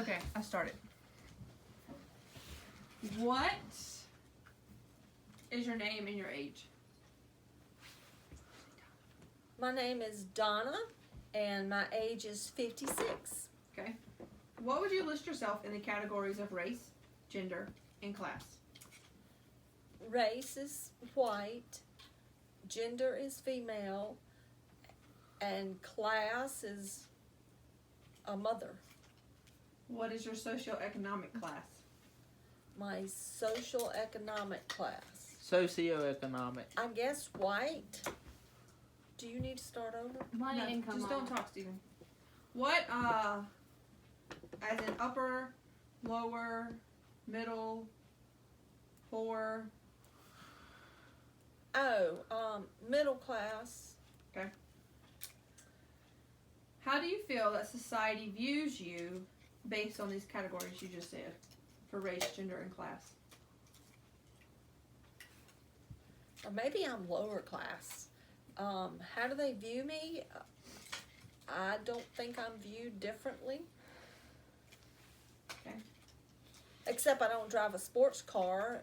Okay, I started. What is your name and your age? My name is Donna, and my age is 56. Okay. What would you list yourself in the categories of race, gender, and class? Race is white, gender is female, and class is a mother. What is your socioeconomic class? My social economic class. Socioeconomic. I guess white. Do you need to start over? No, income just level. don't talk, Stephen. What, as in upper, lower, middle, poor? Oh, middle class. Okay. How do you feel that society views you based on these categories you just said for race, gender, and class? Or maybe I'm lower class. How do they view me? I don't think I'm viewed differently. Okay. Except I don't drive a sports car.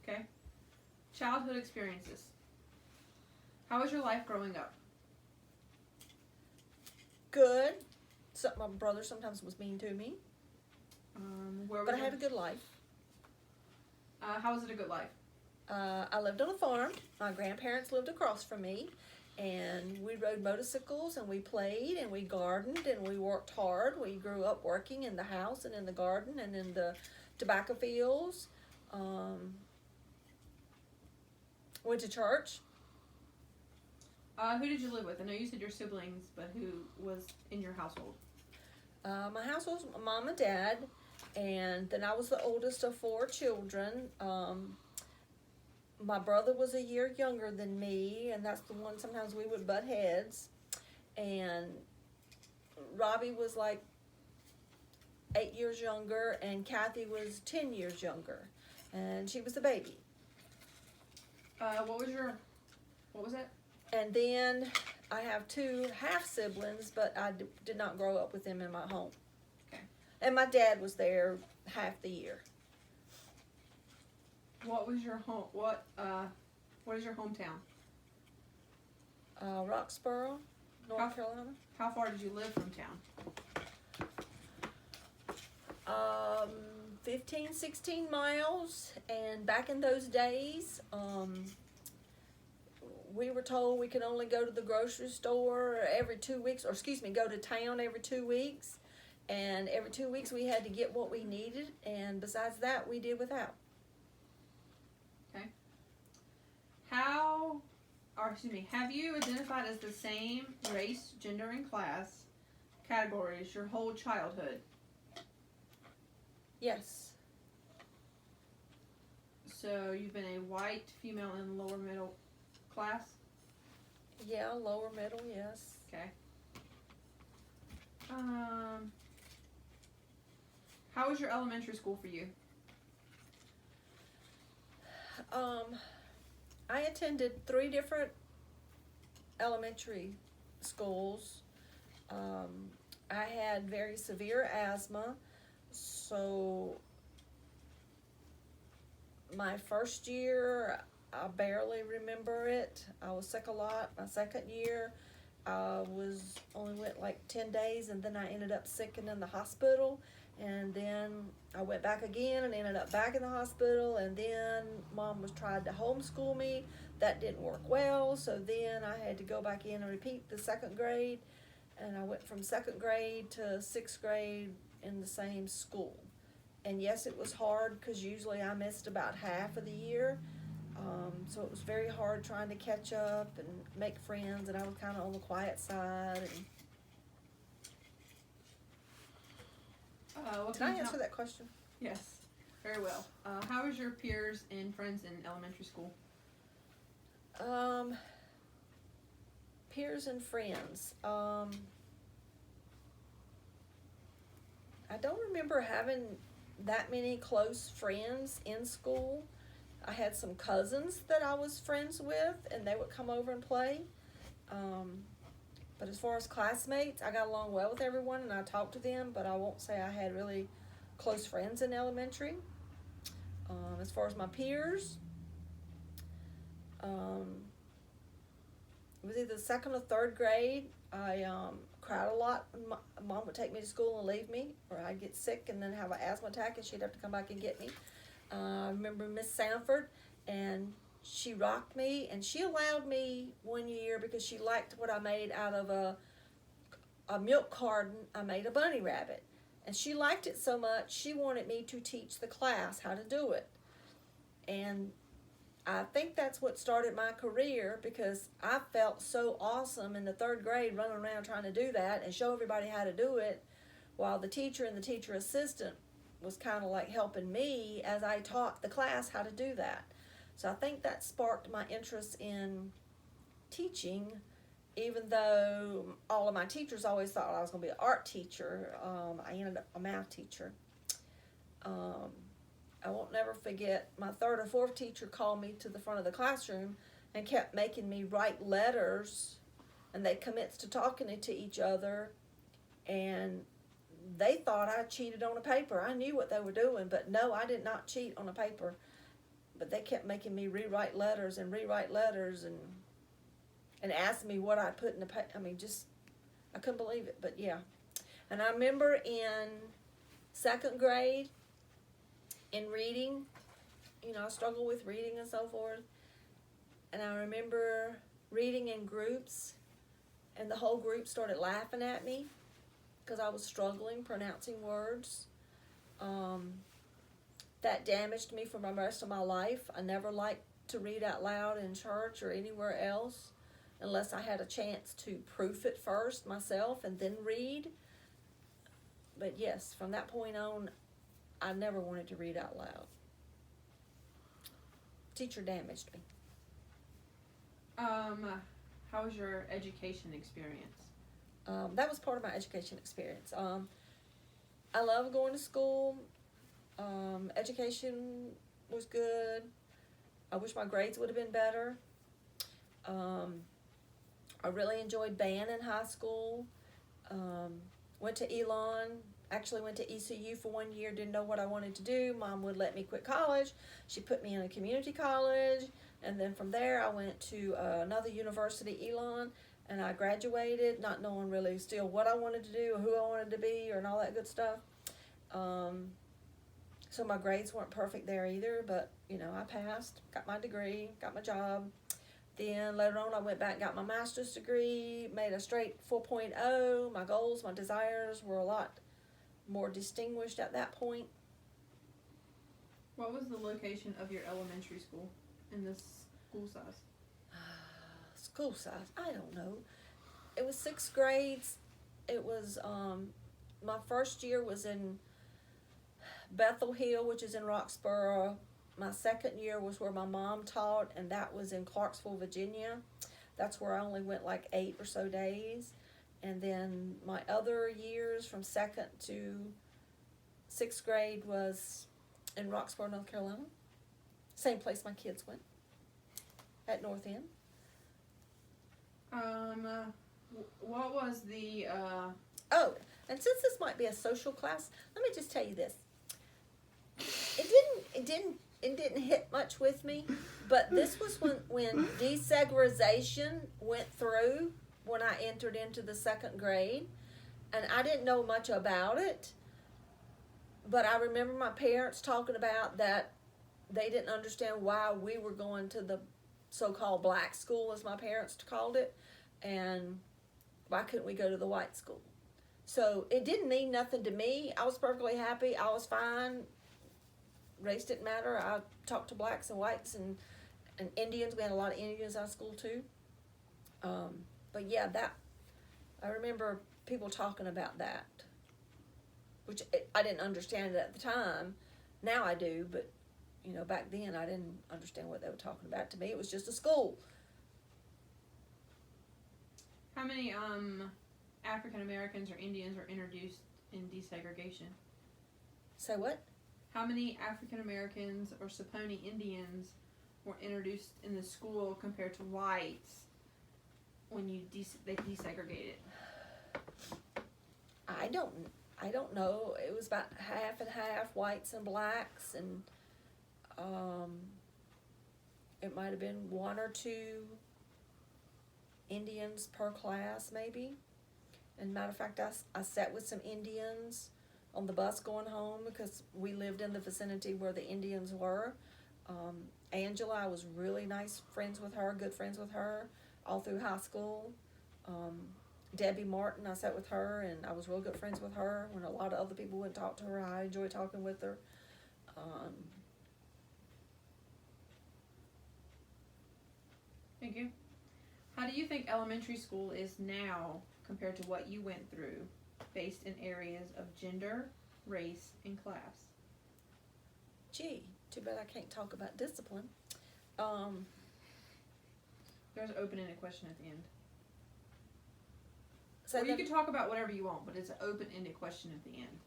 Okay. Childhood experiences. How was your life growing up? Good. So, my brother sometimes was mean to me, Where but I was had a good life. How was it a good life? I lived on a farm. My grandparents lived across from me, and we rode motorcycles, and we played, and we gardened, and we worked hard. We grew up working in the house and in the garden and in the tobacco fields. Went to church. Who did you live with? I know you said your siblings, but who was in your household? My house was my mom and dad, and then I was the oldest of 4 children. My brother was a year younger than me, and that's the one sometimes we would butt heads. And Robbie was like 8 years younger, and Kathy was 10 years younger, and she was the baby. What was it? And then I have 2 half siblings, but I did not grow up with them in my home. Okay. And my dad was there half the year. What was your home? What is your hometown? Roxborough, North Carolina. How far did you live from town? 15, 16 miles. And back in those days, we were told we could only go to the grocery store every 2 weeks, or go to town every 2 weeks. And every 2 weeks we had to get what we needed, and besides that, we did without. Okay. Have you identified as the same race, gender, and class categories your whole childhood? Yes. So you've been a white female in lower middle class? Yeah, lower middle, yes. Okay. How was your elementary school for you? I attended 3 different elementary schools. I had very severe asthma, so my first year, I barely remember it. I was sick a lot. My second year, I only went like 10 days, and then I ended up sick and in the hospital. And then I went back again and ended up back in the hospital. And then Mom tried to homeschool me. That didn't work well. So then I had to go back in and repeat the 2nd grade. And I went from 2nd grade to 6th grade in the same school. And yes, it was hard because usually I missed about half of the year. So it was very hard trying to catch up and make friends. And I was kind of on the quiet side. And did I answer that question? Yes, very well. How was your peers and friends in elementary school? Peers and friends. I don't remember having that many close friends in school. I had some cousins that I was friends with, and they would come over and play. But as far as classmates, I got along well with everyone and I talked to them, but I won't say I had really close friends in elementary. As far as my peers, it was either second or third grade. I cried a lot. Mom would take me to school and leave me, or I'd get sick and then have an asthma attack and she'd have to come back and get me. I remember Miss Sanford, and she rocked me, and she allowed me one year because she liked what I made out of a milk carton. I made a bunny rabbit, and she liked it so much she wanted me to teach the class how to do it. And I think that's what started my career, because I felt so awesome in the third grade running around trying to do that and show everybody how to do it, while the teacher and the teacher assistant was kind of like helping me as I taught the class how to do that. So I think that sparked my interest in teaching, even though all of my teachers always thought I was going to be an art teacher. I ended up a math teacher. I won't never forget, my third or fourth teacher called me to the front of the classroom and kept making me write letters, and they commenced to talking to each other, and they thought I cheated on a paper. I knew what they were doing, but no, I did not cheat on a paper. But they kept making me rewrite letters and asked me what I put in the paper. I mean, just, I couldn't believe it, but yeah. And I remember in second grade, in reading, I struggled with reading and so forth. And I remember reading in groups, and the whole group started laughing at me because I was struggling pronouncing words. That damaged me for the rest of my life. I never liked to read out loud in church or anywhere else unless I had a chance to proof it first myself and then read. But yes, from that point on, I never wanted to read out loud. Teacher damaged me. How was your education experience? That was part of my education experience. I love going to school. Education was good. I wish my grades would have been better. I really enjoyed band in high school. Went to Elon. Actually went to ECU for 1 year. Didn't know what I wanted to do. Mom would let me quit college. She put me in a community college. And then from there I went to another university, Elon. And I graduated not knowing really still what I wanted to do or who I wanted to be and all that good stuff. So my grades weren't perfect there either, but, I passed, got my degree, got my job. Then later on I went back and got my master's degree, made a straight 4.0. My goals, my desires were a lot more distinguished at that point. What was the location of your elementary school and the school size? School size, I don't know. It was 6 grades. It was, my first year was in Bethel Hill, which is in Roxborough. My second year was where my mom taught, and that was in Clarksville, Virginia. That's where I only went like 8 or so days. And then my other years from 2nd to 6th grade was in Roxborough, North Carolina. Same place my kids went, at North End. What was the, Oh, and since this might be a social class, let me just tell you this. It didn't hit much with me, but this was when desegregation went through when I entered into the 2nd grade, and I didn't know much about it, but I remember my parents talking about that they didn't understand why we were going to the so-called black school, as my parents called it, and why couldn't we go to the white school? So it didn't mean nothing to me. I was perfectly happy. I was fine. Race didn't matter. I talked to blacks and whites and Indians. We had a lot of Indians in our school too. But yeah, I remember people talking about that, which I didn't understand it at the time. Now I do, but back then I didn't understand what they were talking about. To me, it was just a school. how many, African Americans or Indians were introduced in desegregation? Say what? How many African Americans or Saponi Indians were introduced in the school compared to whites when you they desegregate it? I don't know. It was about half and half, whites and blacks, and it might have been 1 or 2 Indians per class, maybe. And matter of fact, I sat with some Indians on the bus going home because we lived in the vicinity where the Indians were. Angela, I was really nice friends with her, good friends with her, all through high school. Debbie Martin, I sat with her, and I was real good friends with her. When a lot of other people wouldn't talk to her, I enjoyed talking with her. Thank you. How do you think elementary school is now compared to what you went through, based in areas of gender, race, and class? Gee, too bad I can't talk about discipline. There's an open-ended question at the end. So Or you can talk about whatever you want, but it's an open-ended question at the end.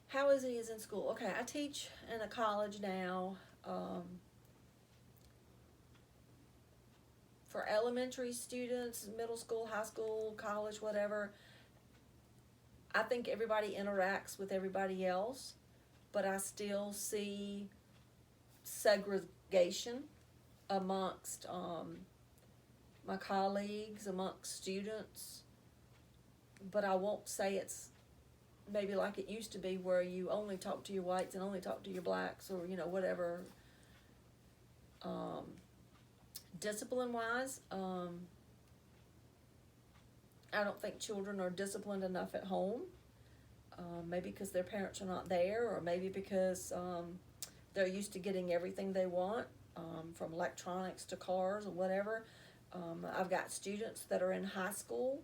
How is he is in school? Okay, I teach in a college now. For elementary students, middle school, high school, college, whatever, I think everybody interacts with everybody else, but I still see segregation amongst my colleagues, amongst students, but I won't say it's maybe like it used to be where you only talk to your whites and only talk to your blacks, or whatever. Discipline wise, I don't think children are disciplined enough at home. Maybe because their parents are not there, or maybe because they're used to getting everything they want, from electronics to cars or whatever. I've got students that are in high school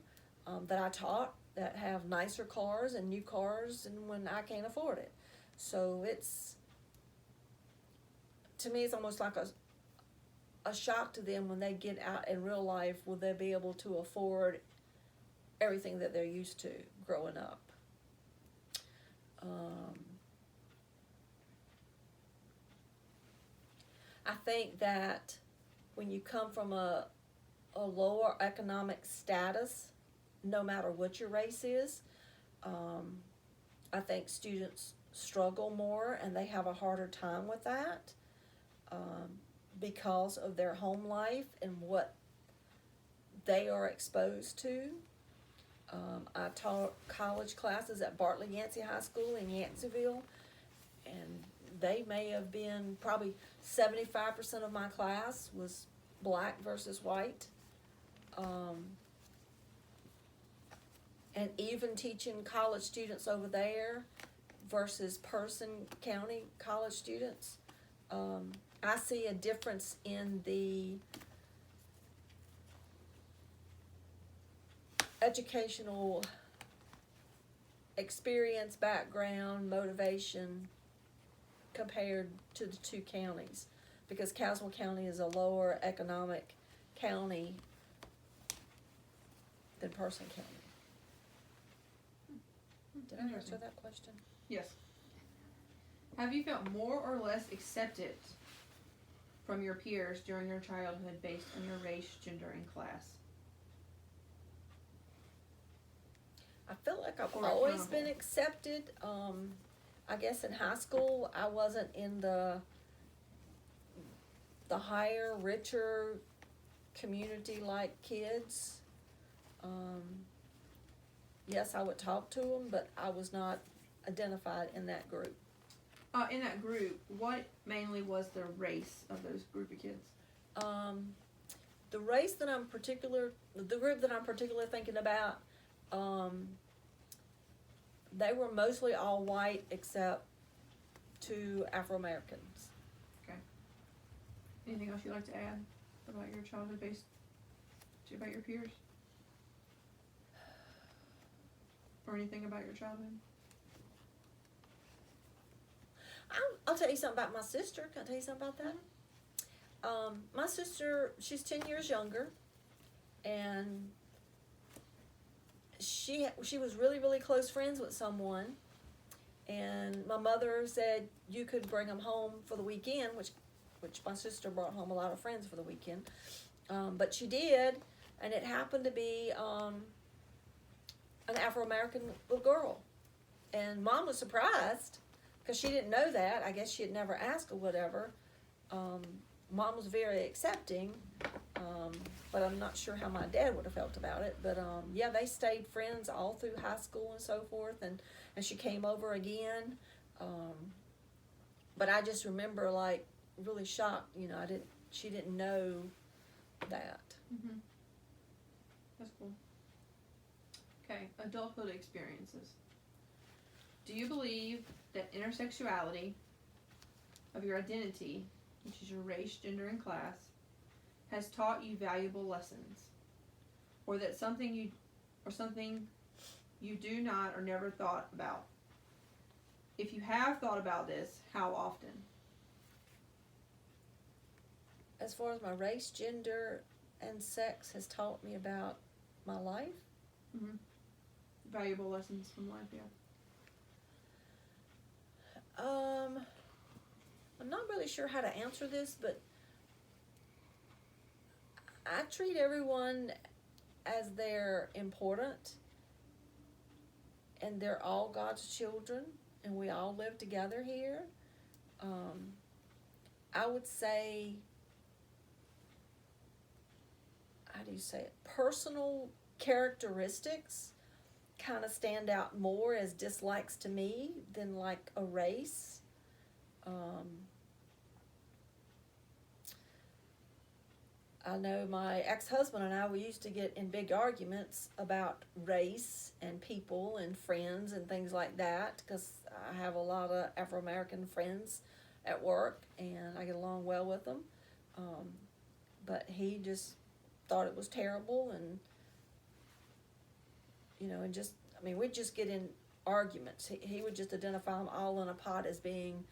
that I taught that have nicer cars and new cars, and when I can't afford it. So to me, it's almost like a shock to them when they get out in real life. Will they be able to afford everything that they're used to growing up? I think that when you come from a lower economic status, no matter what your race is, I think students struggle more and they have a harder time with that, because of their home life and what they are exposed to. I taught college classes at Bartlett Yancey High School in Yanceyville, and they may have been probably 75% of my class was black versus white. And even teaching college students over there versus Person County college students, I see a difference in the educational experience, background, motivation compared to the 2 counties, because Caswell County is a lower economic county than Person County. Did I answer Interesting. that question? Yes. Have you felt more or less accepted from your peers during your childhood based on your race, gender, and class? I feel like I've Or always accountable. been accepted. I guess in high school I wasn't in the higher, richer community like kids. Yes, I would talk to them, but I was not identified in that group. In that group, what mainly was the race of those group of kids? The race that the group that I'm particularly thinking about, they were mostly all white except 2 Afro-Americans. Anything else you'd like to add about your childhood based about your peers? Or anything about your childhood? I'll tell you something about my sister. Can I tell you something about that? My sister, she's 10 years younger, and she was really, really close friends with someone, And my mother said you could bring them home for the weekend, which my sister brought home a lot of friends for the weekend. But she did, and it happened to be an Afro-American little girl. And Mom was surprised because she didn't know that. I guess she had never asked or whatever. Mom was very accepting, but I'm not sure how my dad would have felt about it. But yeah, they stayed friends all through high school and so forth, and she came over again. But I just remember like really shocked, you know, she didn't know that. Mm-hmm. That's cool. Okay, adulthood experiences. Do you believe that intersexuality of your identity, which is your race, gender, and class, has taught you valuable lessons, or that something you do not or never thought about? If you have thought about this, how often? As far as my race, gender, and sex has taught me about my life. Mm-hmm. Valuable lessons from life, yeah. I'm not really sure how to answer this, but I treat everyone as they're important, and they're all God's children, and we all live together here. I would say, how do you say it? Personal characteristics kind of stand out more as dislikes to me than like a race. I know my ex-husband and I, we used to get in big arguments about race and people and friends and things like that, because I have a lot of Afro-American friends at work and I get along well with them. But he just thought it was terrible, and you know, and just, I mean, we'd just get in arguments. He would just identify them all in a pot as being,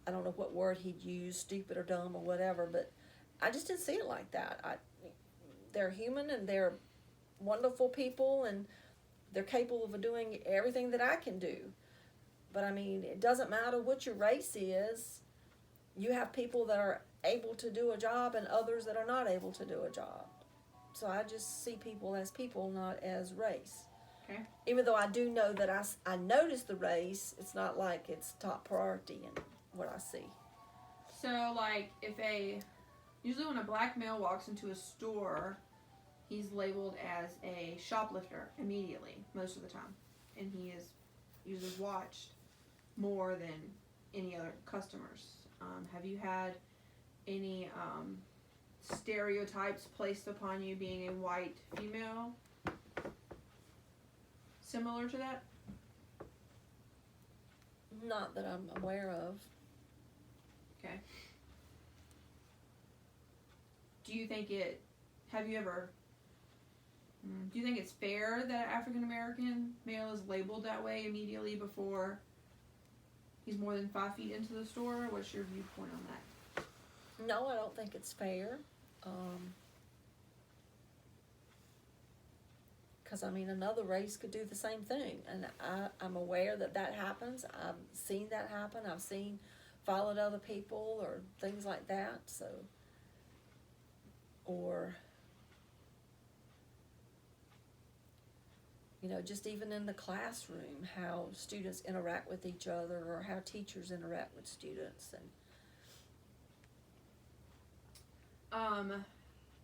I don't know what word he'd use, stupid or dumb or whatever, but I just didn't see it like that. They're human and they're wonderful people and they're capable of doing everything that I can do. But I mean, it doesn't matter what your race is. You have people that are able to do a job and others that are not able to do a job. So I just see people as people, not as race. Okay. Even though I do know that I notice the race, it's not like it's top priority in what I see. So, like, usually when a black male walks into a store, he's labeled as a shoplifter immediately, most of the time. And he is usually watched more than any other customers. Have you had any stereotypes placed upon you being a white female similar to that? Not that I'm aware of. Okay. Do you think it's fair that an African American male is labeled that way immediately before he's more than 5 feet into the store? What's your viewpoint on that? No, I don't think it's fair. Because, I mean, another race could do the same thing. And I'm aware that happens. I've seen that happen. I've followed other people or things like that. So, or, you know, just even in the classroom, how students interact with each other or how teachers interact with students. And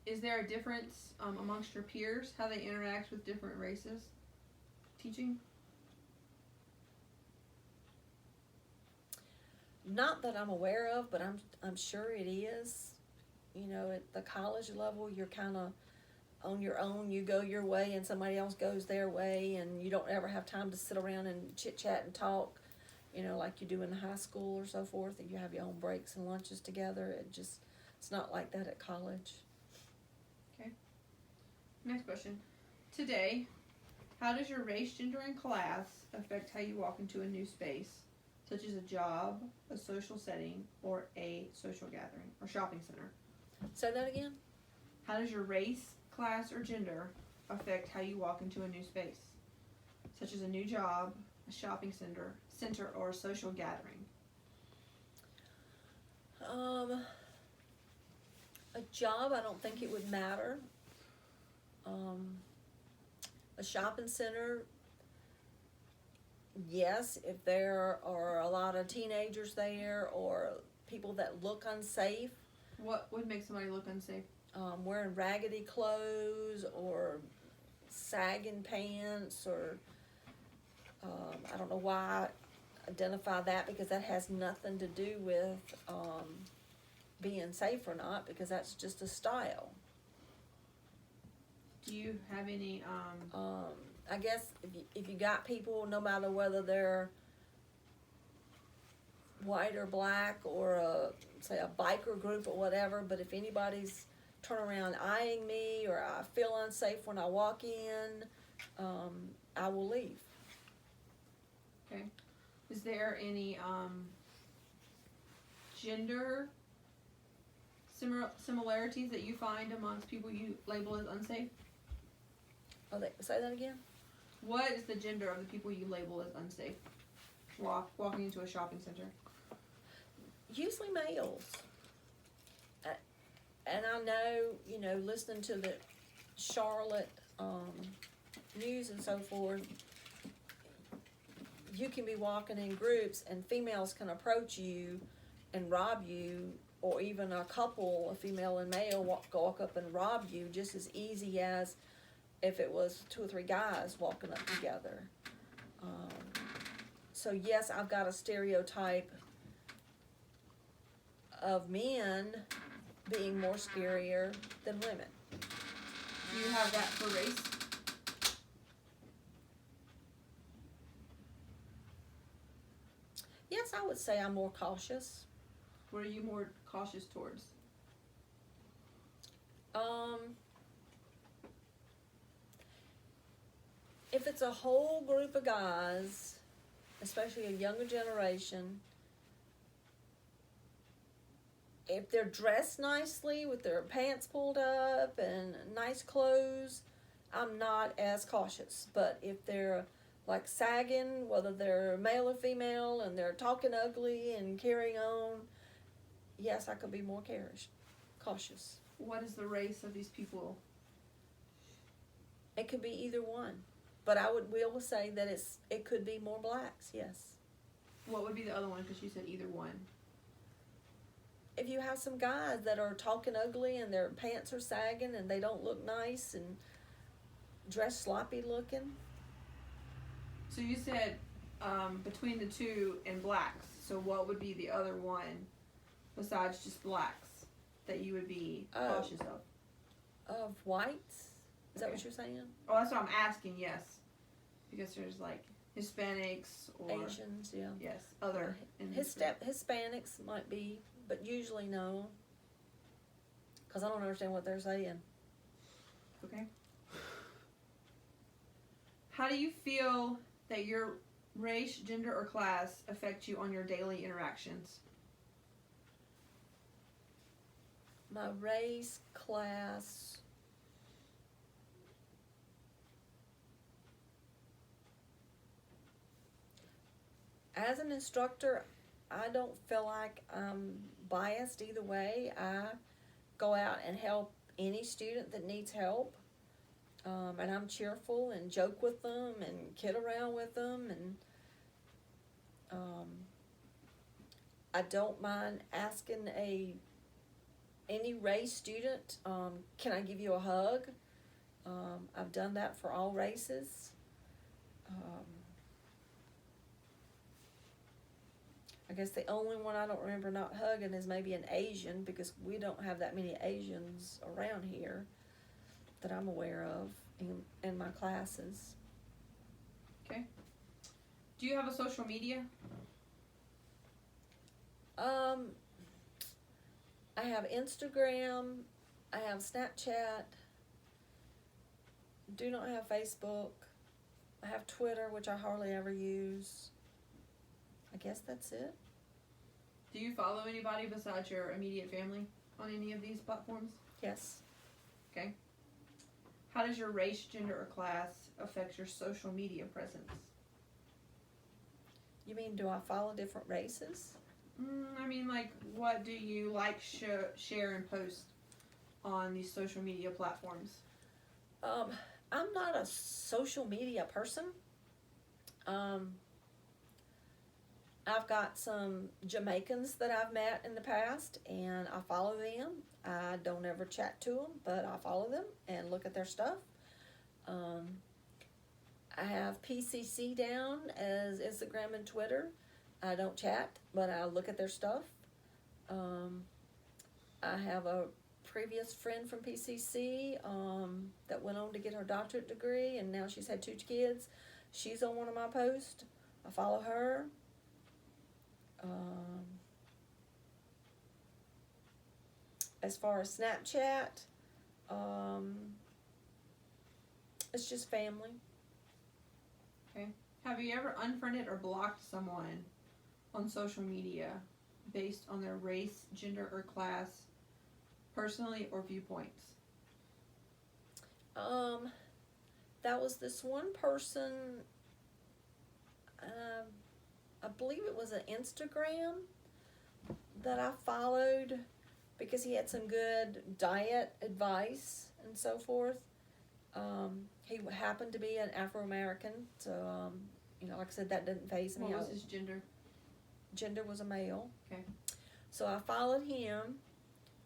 is there a difference amongst your peers, how they interact with different races teaching? not that I'm aware of, but I'm sure it is. You know, at the college level, you're kind of on your own. You go your way and somebody else goes their way, and you don't ever have time to sit around and chit-chat and talk, you know, like you do in high school or so forth, and you have your own breaks and lunches together. It's not like that at college. Okay. Next question. Today, how does your race, gender, and class affect how you walk into a new space, such as a job, a social setting, or a social gathering, or shopping center? Say that again? How does your race, class, or gender affect how you walk into a new space, such as a new job, a shopping center, or a social gathering? A job, I don't think it would matter. A shopping center, yes, if there are a lot of teenagers there or people that look unsafe, What would make somebody look unsafe? wearing raggedy clothes or sagging pants or I don't know why I identify that, because that has nothing to do with being safe or not, because that's just a style. Do you have any, I guess if you got people, no matter whether they're white or black or say a biker group or whatever, but if anybody's turn around eyeing me or I feel unsafe when I walk in, I will leave. okay, is there any, gender similarities that you find amongst people you label as unsafe? Say that again? What is the gender of the people you label as unsafe? Walking into a shopping center. Usually males. And I know, listening to the Charlotte news and so forth, you can be walking in groups and females can approach you and rob you, or even a couple, a female and male, walk up and rob you just as easy as if it was 2 or 3 guys walking up together. So yes, I've got a stereotype of men being more scarier than women. Do you have that for race? Yes, I would say I'm more cautious. What are you more cautious towards? If it's a whole group of guys, especially a younger generation, if they're dressed nicely with their pants pulled up and nice clothes, I'm not as cautious. But if they're like sagging, whether they're male or female, and they're talking ugly and carrying on, yes, I could be more cautious. What is the race of these people? It could be either one, but I will say that it could be more blacks. Yes. What would be the other one? Because you said either one. If you have some guys that are talking ugly and their pants are sagging and they don't look nice and dressed sloppy looking. So you said between the two and blacks. So what would be the other one besides just blacks that you would be cautious of? Of whites? Is that Okay. what you're saying? Oh, that's what I'm asking. Yes, because there's like Hispanics or Asians, yeah. yes, other. in this group. Hispanics might be, but usually no. Because I don't understand what they're saying. Okay. How do you feel that your race, gender, or class affect you on your daily interactions? My race, class, as an instructor, I don't feel like I'm biased either way. I go out and help any student that needs help. And I'm cheerful and joke with them and kid around with them, and I don't mind asking any race student, can I give you a hug? I've done that for all races. I guess the only one I don't remember not hugging is maybe an Asian, because we don't have that many Asians around here that I'm aware of in my classes. Okay. Do you have a social media? I have Instagram, I have Snapchat, do not have Facebook, I have Twitter, which I hardly ever use. I guess that's it. Do you follow anybody besides your immediate family on any of these platforms? Yes. Okay. How does your race, gender, or class affect your social media presence? You mean, do I follow different races? I mean, like, what do you like, share, and post on these social media platforms? I'm not a social media person. I've got some Jamaicans that I've met in the past, and I follow them. I don't ever chat to them, but I follow them and look at their stuff. I have PCC down as Instagram and Twitter. I don't chat, but I look at their stuff. I have a previous friend from PCC that went on to get her doctorate degree, and now she's had 2 kids. She's on one of my posts. I follow her. As far as Snapchat, it's just family. Have you ever unfriended or blocked someone on social media based on their race, gender, or class, personally or viewpoints? That was this one person, I believe it was an Instagram that I followed because he had some good diet advice and so forth. He happened to be an Afro-American, so, like I said, that didn't faze me. What was his gender? Gender was a male. Okay. So I followed him,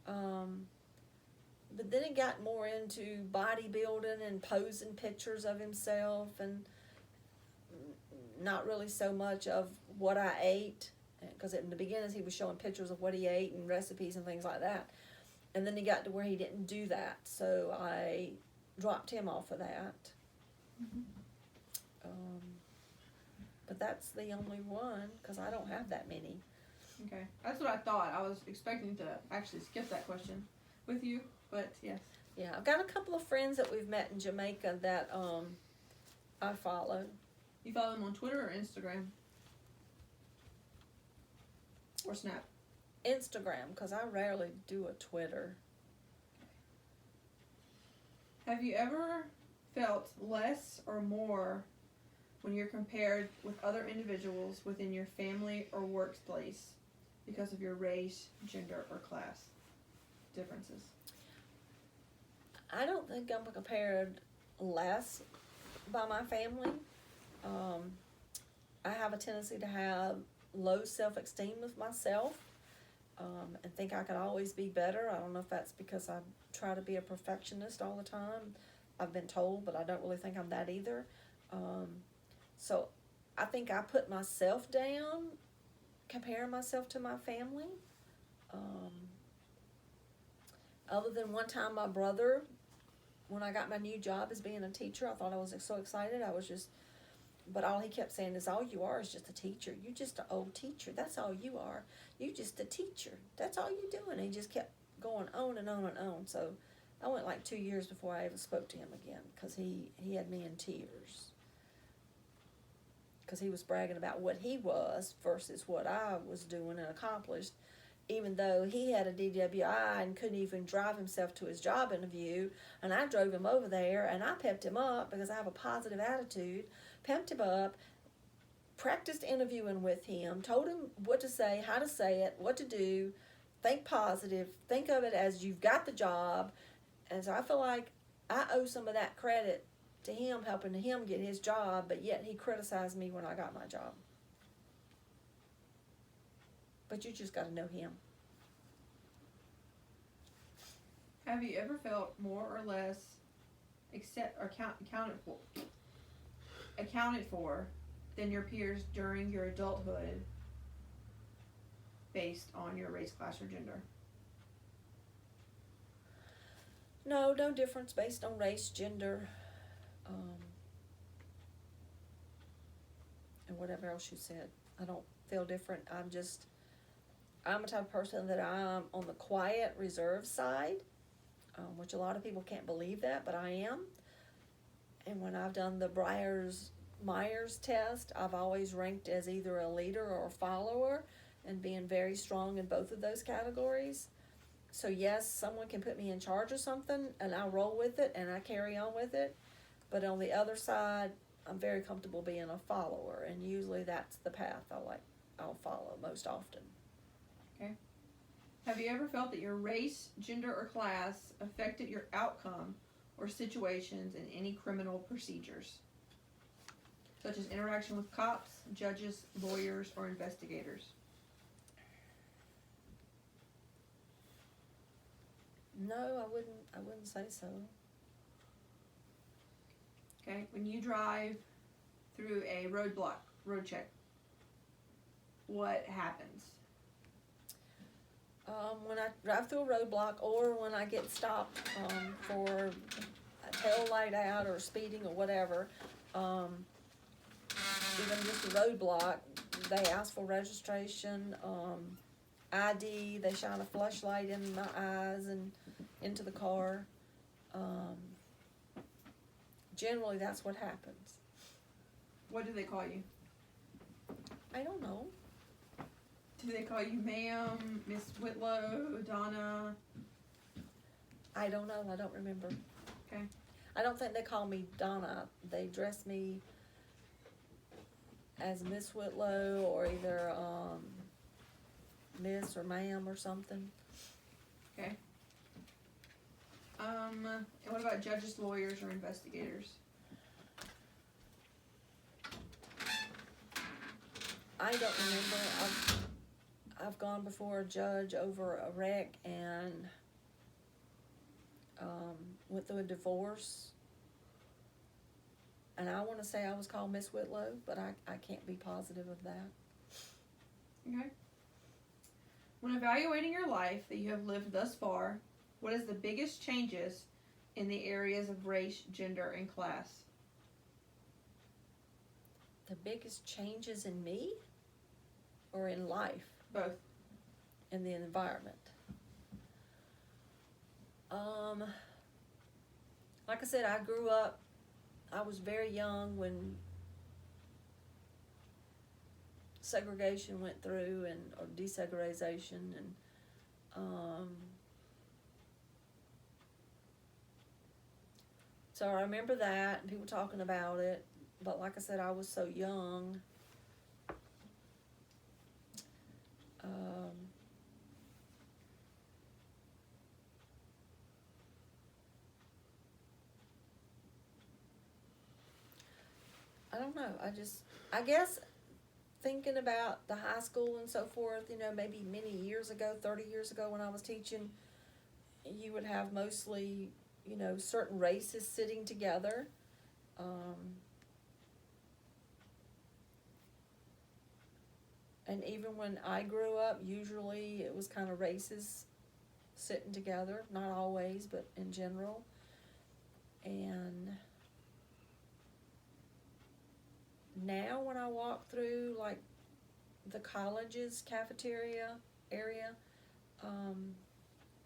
but then it got more into bodybuilding and posing pictures of himself, and not really so much of what I ate, because in the beginning he was showing pictures of what he ate and recipes and things like that, and then he got to where he didn't do that, so I dropped him off of that. But that's the only one, because I don't have that many. Okay. That's what I thought. I was expecting to actually skip that question with you, but yes. Yeah, I've got a couple of friends that we've met in Jamaica that I follow. You follow them on Twitter or Instagram? Or Snap? Instagram, because I rarely do a Twitter. Have you ever felt less or more when you're compared with other individuals within your family or workplace because of your race, gender, or class differences? I don't think I'm compared less by my family. I have a tendency to have low self-esteem with myself, and think I could always be better. I don't know if that's because I try to be a perfectionist all the time. I've been told, but I don't really think I'm that either. So I think I put myself down, comparing myself to my family. Other than one time my brother, when I got my new job as being a teacher, I thought I was so excited. But all he kept saying is, all you are is just a teacher. You're just an old teacher. That's all you are. You just a teacher. That's all you're doing. And he just kept going on and on and on. So I went like 2 years before I ever spoke to him again, because he had me in tears. Because he was bragging about what he was versus what I was doing and accomplished, even though he had a DWI and couldn't even drive himself to his job interview. And I drove him over there, and I pepped him up because I have a positive attitude, pepped him up, practiced interviewing with him, told him what to say, how to say it, what to do, think positive, think of it as you've got the job. And so I feel like I owe some of that credit to him, helping him get his job, but yet he criticized me when I got my job. But you just got to know him. Have you ever felt more or less accounted for than your peers during your adulthood based on your race, class, or gender? No difference based on race, gender, and whatever else you said. I don't feel different. I'm a type of person that I'm on the quiet, reserved side, which a lot of people can't believe that, but I am. And when I've done the Myers test, I've always ranked as either a leader or a follower, and being very strong in both of those categories. So yes, someone can put me in charge of something, and I roll with it, and I carry on with it. But on the other side, I'm very comfortable being a follower, and usually that's the path I'll follow most often. Have you ever felt that your race, gender, or class affected your outcome or situations in any criminal procedures, such as interaction with cops, judges, lawyers, or investigators? No, I wouldn't say so. Okay, when you drive through a road check, what happens? When I drive through a roadblock, or when I get stopped for a tail light out or speeding or whatever, even just a roadblock, they ask for registration, ID. They shine a flashlight in my eyes and into the car. Generally, that's what happens. What do they call you? I don't know. Do they call you ma'am, Miss Whitlow, Donna? I don't know. I don't remember. Okay. I don't think they call me Donna. They dress me as Miss Whitlow, or either Miss or ma'am or something. Okay. And what about judges, lawyers, or investigators? I don't remember. I've gone before a judge over a wreck and went through a divorce. And I want to say I was called Miss Whitlow, but I can't be positive of that. Okay. When evaluating your life that you have lived thus far, what is the biggest changes in the areas of race, gender, and class? The biggest changes in me or in life? Both. In the environment. Like I said, I grew up, I was very young when segregation went through, or desegregation, and so I remember that and people talking about it, but like I said, I was so young. I don't know. I guess thinking about the high school and so forth, maybe many years ago, 30 years ago when I was teaching, you would have mostly, certain races sitting together. And even when I grew up, usually it was kind of races sitting together. Not always, but in general. And now when I walk through, like, the college's cafeteria area,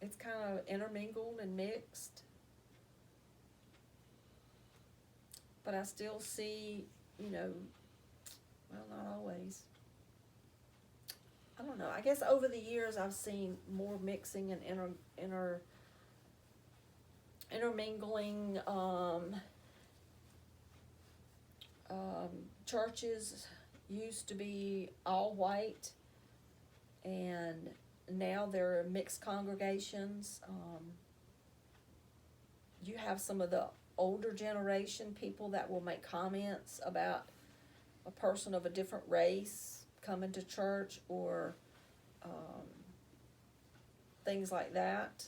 it's kind of intermingled and mixed. But I still see, well, not always. I don't know. I guess over the years I've seen more mixing and intermingling. Churches used to be all white, and now they're mixed congregations. You have some of the older generation people that will make comments about a person of a different race coming to church, or things like that.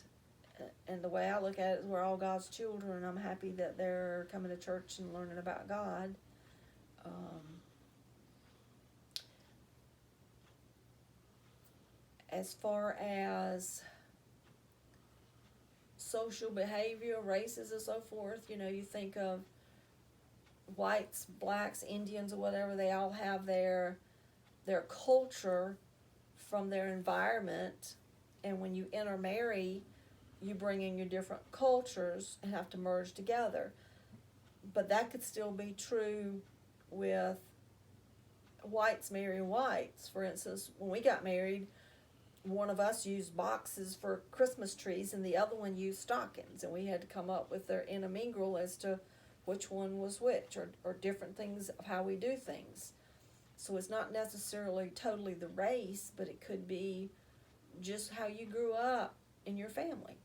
And the way I look at it is we're all God's children, and I'm happy that they're coming to church and learning about God. As far as social behavior, races, and so forth, you think of whites, blacks, Indians, or whatever, they all have their culture from their environment, and when you intermarry, you bring in your different cultures and have to merge together. But that could still be true with whites marrying whites. For instance, when we got married, one of us used boxes for Christmas trees and the other one used stockings, and we had to come up with their intermingle as to which one was which, or different things of how we do things. So it's not necessarily totally the race, but it could be just how you grew up in your family.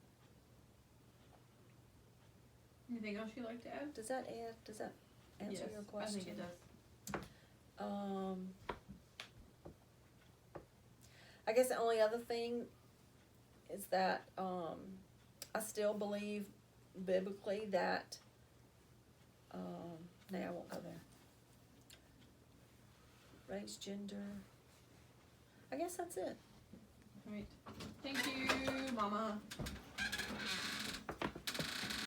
Anything else you'd like to add? Does that answer Yes, your question? I think it does. I guess the only other thing is that I still believe biblically that I won't go there. Race, gender. I guess that's it. All right. Thank you, Mama.